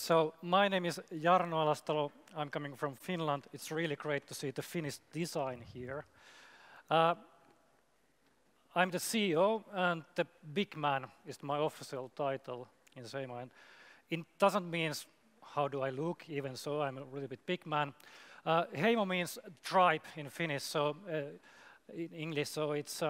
So my name is Jarno Alastalo. I'm coming from Finland. It's really great to see the Finnish design here. I'm the CEO, and the big man is my official title in Heimo. And it doesn't mean how do I look, even so I'm a really bit big man. Heimo means tribe in Finnish, so in English, so it's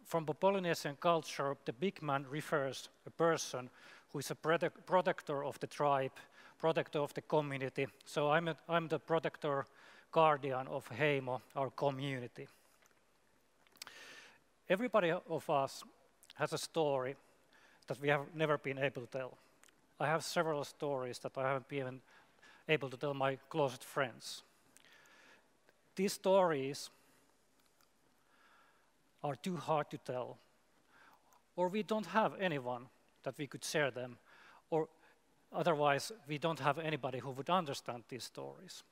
from the Polynesian culture, the big man refers to a person who is a protector of the tribe, protector of the community. So I'm the protector, guardian of Heimo, our community. Everybody of us has a story that we have never been able to tell. I have several stories that I haven't been able to tell my closest friends. These stories are too hard to tell, or we don't have anyone that we could share them, or otherwise we don't have anybody who would understand these stories.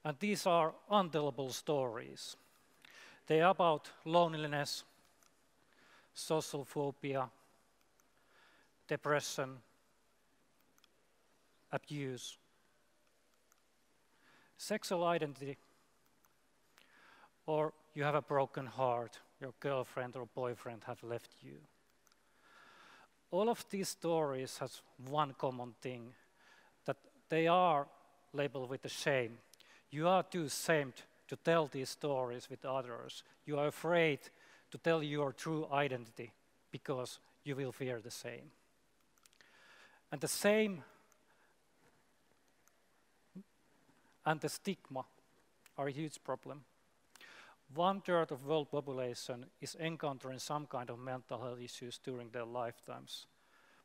And these are untellable stories. They are about loneliness, social phobia, depression, abuse, sexual identity, or you have a broken heart, your girlfriend or boyfriend have left you. All of these stories has one common thing, that they are labeled with the shame. You are too ashamed to tell these stories with others. You are afraid to tell your true identity because you will fear the shame. And the shame and the stigma are a huge problem. 1/3 of world population is encountering some kind of mental health issues during their lifetimes,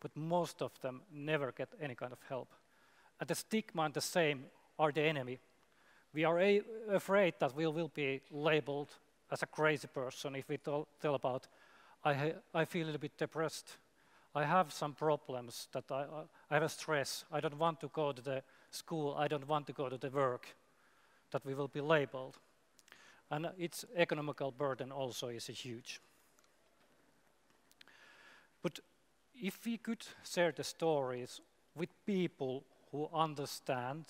but most of them never get any kind of help. And the stigma and the shame are the enemy. We are afraid that we will be labeled as a crazy person if we tell about, I feel a little bit depressed, I have some problems, that I have a stress, I don't want to go to the school, I don't want to go to the work, that we will be labeled. And its economical burden also is huge. But if we could share the stories with people who understand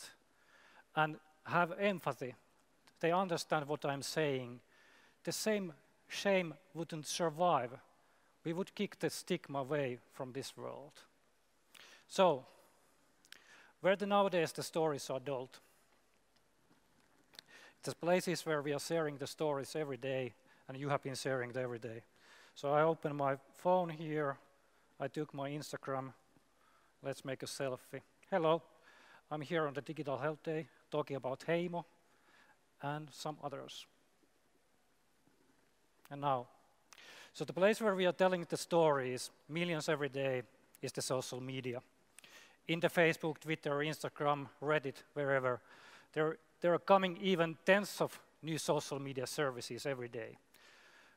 and have empathy, they understand what I'm saying, the same shame wouldn't survive. We would kick the stigma away from this world. So, where nowadays the stories are told? There's places where we are sharing the stories every day, and you have been sharing them every day. So I open my phone here, I took my Instagram, let's make a selfie. Hello, I'm here on the Digital Health Day, talking about Heimo and some others. And now, so the place where we are telling the stories, millions every day, is the social media. In the Facebook, Twitter, Instagram, Reddit, wherever, there are coming even tens of new social media services every day.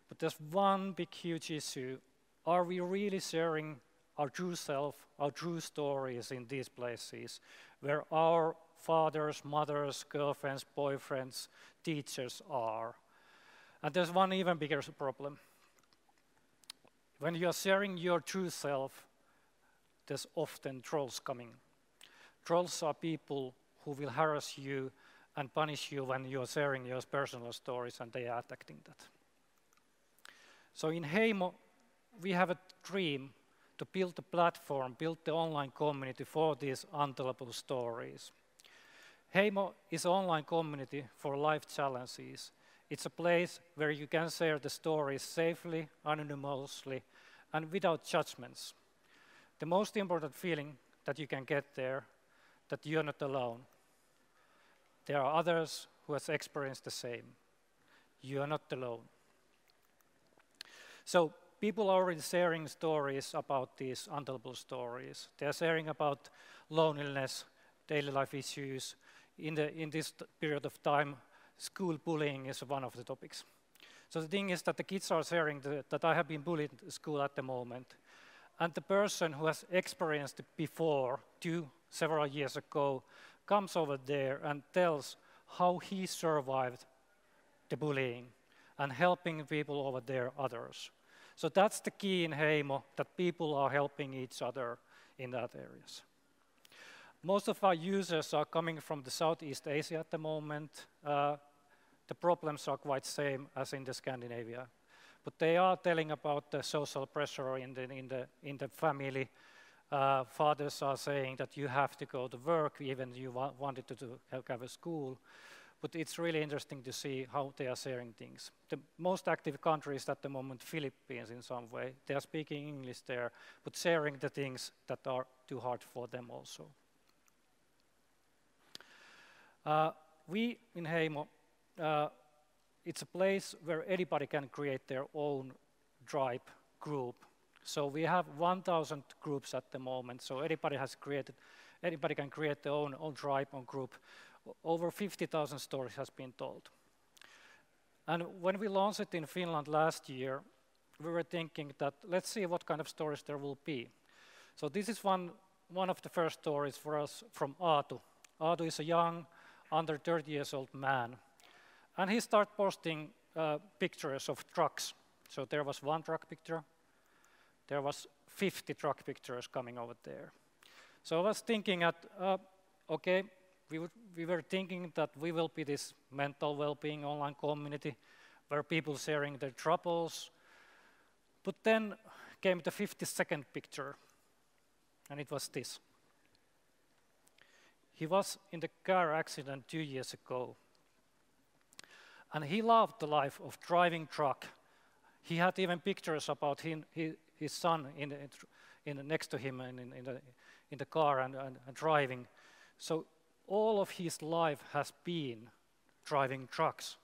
But there's one big, huge issue. Are we really sharing our true self, our true stories in these places where our fathers, mothers, girlfriends, boyfriends, teachers are? And there's one even bigger problem. When you are sharing your true self, there's often trolls coming. Trolls are people who will harass you and punish you when you're sharing your personal stories, and they are attacking that. So in Heimo, we have a dream to build a platform, build the online community for these untellable stories. Heimo is an online community for life challenges. It's a place where you can share the stories safely, anonymously, and without judgments. The most important feeling that you can get there, that you're not alone. There are others who have experienced the same. You are not alone. So people are already sharing stories about these untellable stories. They are sharing about loneliness, daily life issues. In this period of time, school bullying is one of the topics. So the thing is that the kids are sharing that I have been bullied in school at the moment. And the person who has experienced it before, several years ago, comes over there and tells how he survived the bullying and helping people over there, others. So that's the key in Heimo, that people are helping each other in that areas. Most of our users are coming from the Southeast Asia at the moment. The problems are quite same as in the Scandinavia. But they are telling about the social pressure in the family. Fathers are saying that you have to go to work, even you wanted to have a school. But it's really interesting to see how they are sharing things. The most active country is at the moment Philippines in some way. They are speaking English there, but sharing the things that are too hard for them also. We in Heimo, it's a place where anybody can create their own tribe group. So we have 1,000 groups at the moment. So anybody can create their own tribe, own group. Over 50,000 stories has been told. And when we launched it in Finland last year, we were thinking that let's see what kind of stories there will be. So this is one of the first stories for us from Aatu. Aatu is a young, under 30 years old man. And he started posting pictures of trucks. So there was one truck picture. There was 50 truck pictures coming over there. So I was thinking that, okay, we were thinking that we will be this mental well-being online community where people sharing their troubles. But then came the 52nd picture, and it was this. He was in the car accident 2 years ago. And he loved the life of driving truck. He had even pictures about his son next to him in the car and driving. So all of his life has been driving trucks.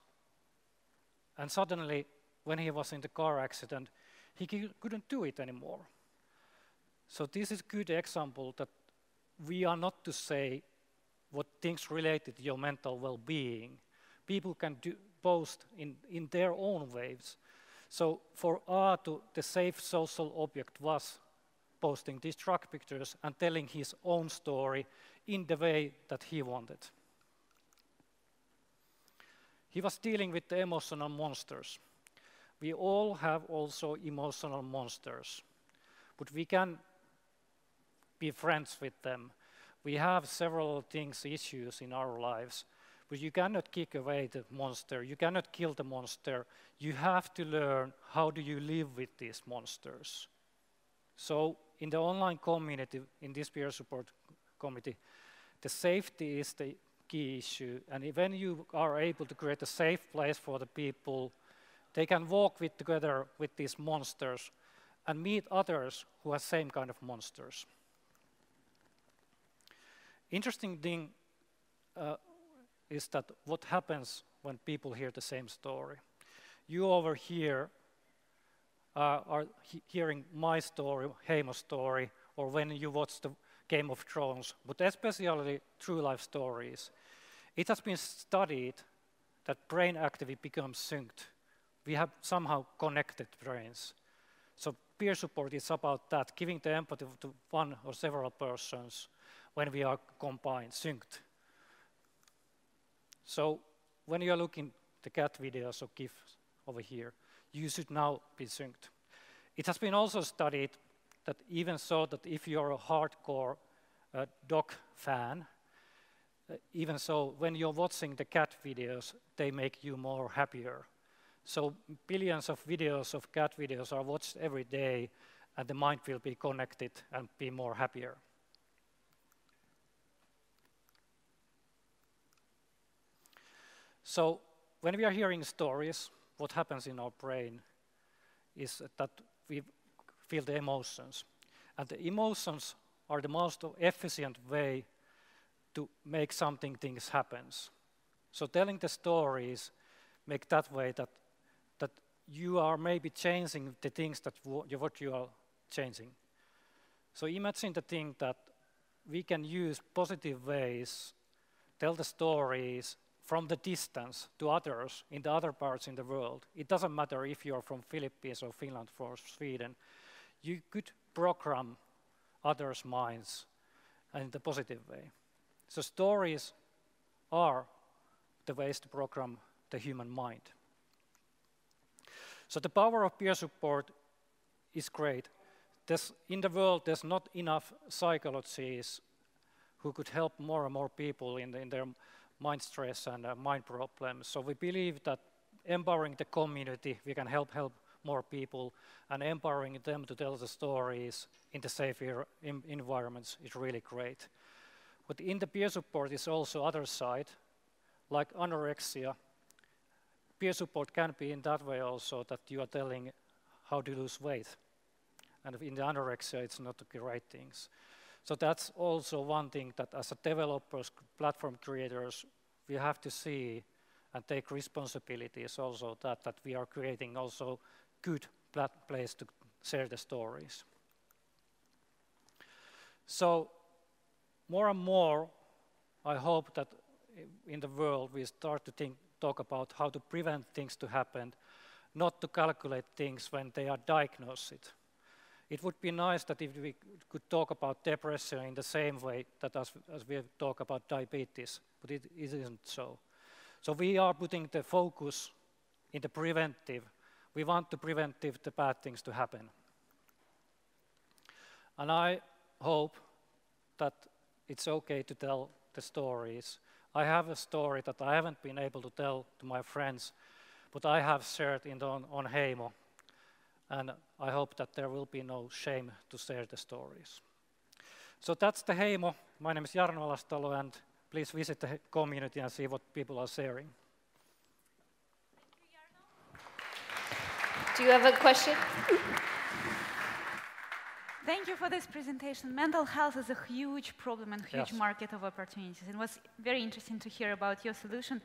And suddenly, when he was in the car accident, he couldn't do it anymore. So this is a good example that we are not to say what things related to your mental well-being. People can post in their own ways. So for Aatu, the safe social object was posting these truck pictures and telling his own story in the way that he wanted. He was dealing with the emotional monsters. We all have also emotional monsters, but we can be friends with them. We have several issues in our lives, but you cannot kick away the monster. You cannot kill the monster. You have to learn how do you live with these monsters. So in the online community, in this peer support committee, the safety is the key issue. And when you are able to create a safe place for the people, they can walk together with these monsters and meet others who have same kind of monsters. Interesting thing is that what happens when people hear the same story. You over here are hearing my story, Heimo's story, or when you watch the Game of Thrones, but especially true life stories. It has been studied that brain activity becomes synced. We have somehow connected brains. So peer support is about that, giving the empathy to one or several persons when we are combined, synced. So when you are looking the cat videos or GIFs over here, you should now be synced. It has been also studied that even so that if you're a hardcore dog fan, even so when you're watching the cat videos, they make you more happier. So billions of videos of cat videos are watched every day, and the mind will be connected and be more happier. So when we are hearing stories, what happens in our brain is that we feel the emotions. And the emotions are the most efficient way to make things happen. So telling the stories make that way that you are maybe changing the things that what you are changing. So imagine the thing that we can use positive ways, tell the stories from the distance to others in the other parts in the world. It doesn't matter if you're from Philippines or Finland or Sweden. You could program others' minds in the positive way. So stories are the ways to program the human mind. So the power of peer support is great. In the world, there's not enough psychologists who could help more and more people in their mind stress and mind problems. So we believe that empowering the community, we can help more people, and empowering them to tell the stories in the safe environments is really great. But in the peer support is also other side, like anorexia. Peer support can be in that way also, that you are telling how to lose weight. And in the anorexia, it's not the great things. So that's also one thing that as a developers, platform creators, we have to see and take responsibilities also that we are creating also good place to share the stories. So more and more, I hope that in the world we start to talk about how to prevent things to happen, not to calculate things when they are diagnosed. It would be nice that if we could talk about depression in the same way that as we talk about diabetes, but it isn't so. So we are putting the focus in the preventive. We want to prevent the bad things to happen. And I hope that it's okay to tell the stories. I have a story that I haven't been able to tell to my friends, but I have shared on Heimo. And I hope that there will be no shame to share the stories. So that's the Heimo. My name is Jarno Alastalo, and please visit the community and see what people are sharing. Thank you, Jarno. Do you have a question? Thank you for this presentation. Mental health is a huge problem and huge market of opportunities. It was very interesting to hear about your solution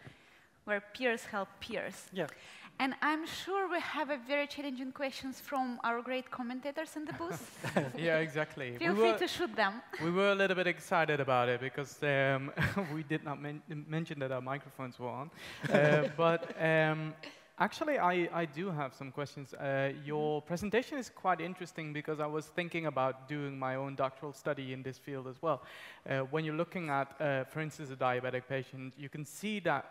where peers help peers. Yeah. And I'm sure we have a very challenging questions from our great commentators in the booth. Yeah, exactly. Feel free to shoot them. We were a little bit excited about it because we did not mention that our microphones were on. Actually, I do have some questions. Your presentation is quite interesting because I was thinking about doing my own doctoral study in this field as well. When you're looking at, for instance, a diabetic patient, you can see that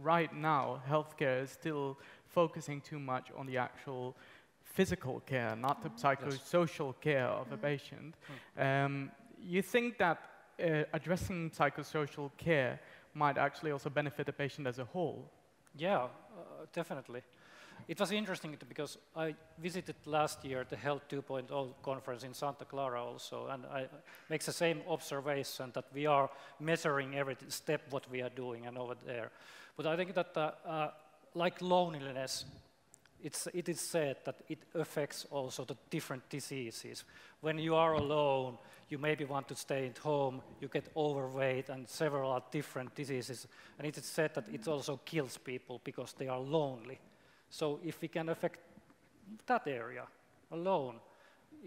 right now, healthcare is still focusing too much on the actual physical care, not the psychosocial care of a patient. You think that addressing psychosocial care might actually also benefit the patient as a whole? Yeah, definitely. It was interesting because I visited last year the Health 2.0 conference in Santa Clara also, and I make the same observation that we are measuring every step what we are doing and over there. But I think that like loneliness, it is said that it affects also the different diseases. When you are alone, you maybe want to stay at home, you get overweight and several different diseases. And it is said that it also kills people because they are lonely. So if we can affect that area alone,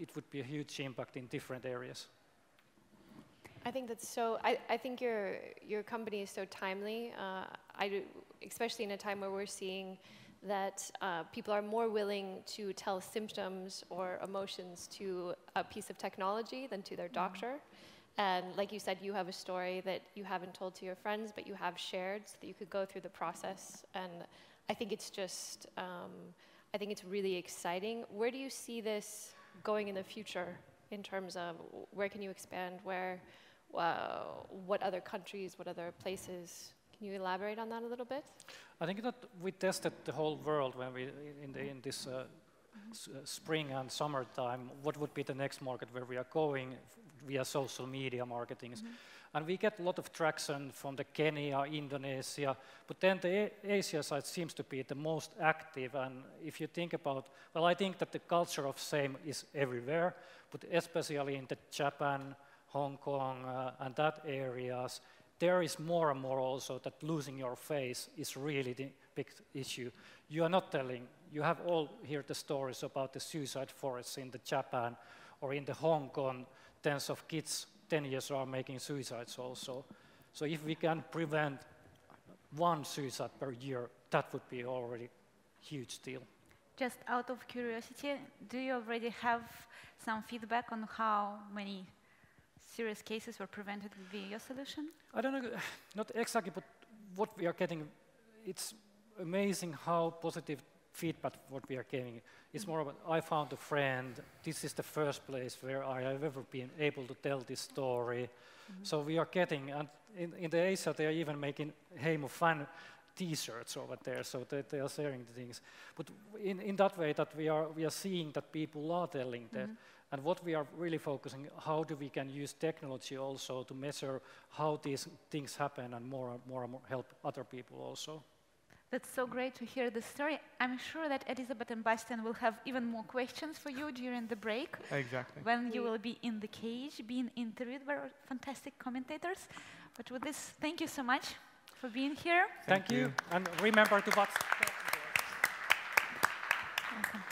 it would be a huge impact in different areas. I think that's so. I think your company is so timely. Especially in a time where we're seeing that people are more willing to tell symptoms or emotions to a piece of technology than to their doctor. And like you said, you have a story that you haven't told to your friends, but you have shared so that you could go through the process. And I think it's just, I think it's really exciting. Where do you see this going in the future in terms of where can you expand, what other countries, what other places? Can you elaborate on that a little bit? I think that we tested the whole world when we in this spring and summertime. What would be the next market where we are going via social media marketing? And we get a lot of traction from the Kenya, Indonesia, but then the Asia side seems to be the most active. And if you think about, well, I think that the culture of shame is everywhere, but especially in the Japan, Hong Kong, and that areas, there is more and more also that losing your face is really the big issue. You are not telling, you have all heard the stories about the suicide forests in the Japan or in the Hong Kong, tens of kids, 10 years are making suicides also. So if we can prevent one suicide per year, that would be already a huge deal. Just out of curiosity, do you already have some feedback on how many serious cases were prevented via your solution? I don't know, not exactly, but what we are getting, it's amazing how positive feedback what we are getting. It's more about, I found a friend, this is the first place where I have ever been able to tell this story. So we are getting, and in the Asia they are even making Heimo fan T-shirts over there, so they are sharing the things. But in that way that we are seeing that people are telling that. And what we are really focusing, how do we can use technology also to measure how these things happen and more and more help other people also. That's so great to hear the story. I'm sure that Elizabeth and Bastian will have even more questions for you during the break. Exactly. When you will be in the cage, being interviewed by fantastic commentators. But with this, thank you so much for being here. Thank you. And remember to watch. Welcome.